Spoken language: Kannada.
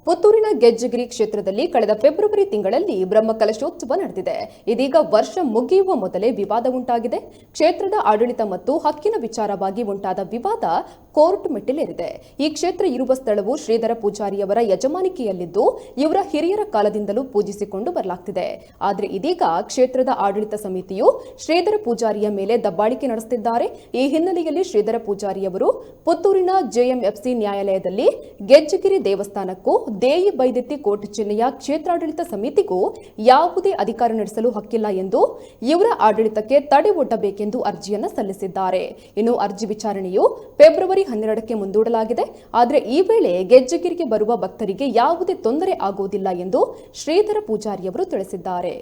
ಪುತ್ತೂರಿನ ಗೆಜ್ಜಗಿರಿ ಕ್ಷೇತ್ರದಲ್ಲಿ ಕಳೆದ ಫೆಬ್ರವರಿ ತಿಂಗಳಲ್ಲಿ ಬ್ರಹ್ಮಕಲಶೋತ್ಸವ ನಡೆದಿದೆ. ಇದೀಗ ವರ್ಷ ಮುಗಿಯುವ ಮೊದಲೇ ವಿವಾದ ಉಂಟಾಗಿದೆ. ಕ್ಷೇತ್ರದ ಆಡಳಿತ ಮತ್ತು ಹಕ್ಕಿನ ವಿಚಾರವಾಗಿ ಉಂಟಾದ ವಿವಾದ ಕೋರ್ಟ್ ಮೆಟ್ಟಿಲೇರಿದೆ. ಈ ಕ್ಷೇತ್ರ ಇರುವ ಸ್ಥಳವು ಶ್ರೀಧರ ಪೂಜಾರಿಯವರ ಯಜಮಾನಿಕೆಯಲ್ಲಿದ್ದು ಇವರ ಹಿರಿಯರ ಕಾಲದಿಂದಲೂ ಪೂಜಿಸಿಕೊಂಡು ಬರಲಾಗ್ತಿದೆ. ಆದರೆ ಇದೀಗ ಕ್ಷೇತ್ರದ ಆಡಳಿತ ಸಮಿತಿಯು ಶ್ರೀಧರ ಪೂಜಾರಿಯ ಮೇಲೆ ದಬ್ಬಾಳಿಕೆ ನಡೆಸುತ್ತಿದ್ದಾರೆ. ಈ ಹಿನ್ನೆಲೆಯಲ್ಲಿ ಶ್ರೀಧರ ಪೂಜಾರಿಯವರು ಪುತ್ತೂರಿನ ಜೆಎಂಎಫ್ಸಿ ನ್ಯಾಯಾಲಯದಲ್ಲಿ ಗೆಜ್ಜಗಿರಿ ದೇವಸ್ಥಾನಕ್ಕೂ ದೇಯಿ ಬೈದೆತ್ತಿ ಕೋರ್ಟ್ ಜಿಲ್ಲೆಯ ಕ್ಷೇತ್ರಾಡಳಿತ ಸಮಿತಿಗೂ ಯಾವುದೇ ಅಧಿಕಾರ ನಡೆಸಲು ಹಕ್ಕಿಲ್ಲ ಎಂದು ಇವರ ಆಡಳಿತಕ್ಕೆ ತಡೆ ಒಡ್ಡಬೇಕೆಂದು ಅರ್ಜಿಯನ್ನು ಸಲ್ಲಿಸಿದ್ದಾರೆ. ಇನ್ನು ಅರ್ಜಿ ವಿಚಾರಣೆಯು ಫೆಬ್ರವರಿ 12ಕ್ಕೆ ಮುಂದೂಡಲಾಗಿದೆ. ಆದರೆ ಈ ವೇಳೆ ಗೆಜ್ಜಗಿರಿಗೆ ಬರುವ ಭಕ್ತರಿಗೆ ಯಾವುದೇ ತೊಂದರೆ ಆಗುವುದಿಲ್ಲ ಎಂದು ಶ್ರೀಧರ ಪೂಜಾರಿಯವರು ತಿಳಿಸಿದ್ದಾರೆ.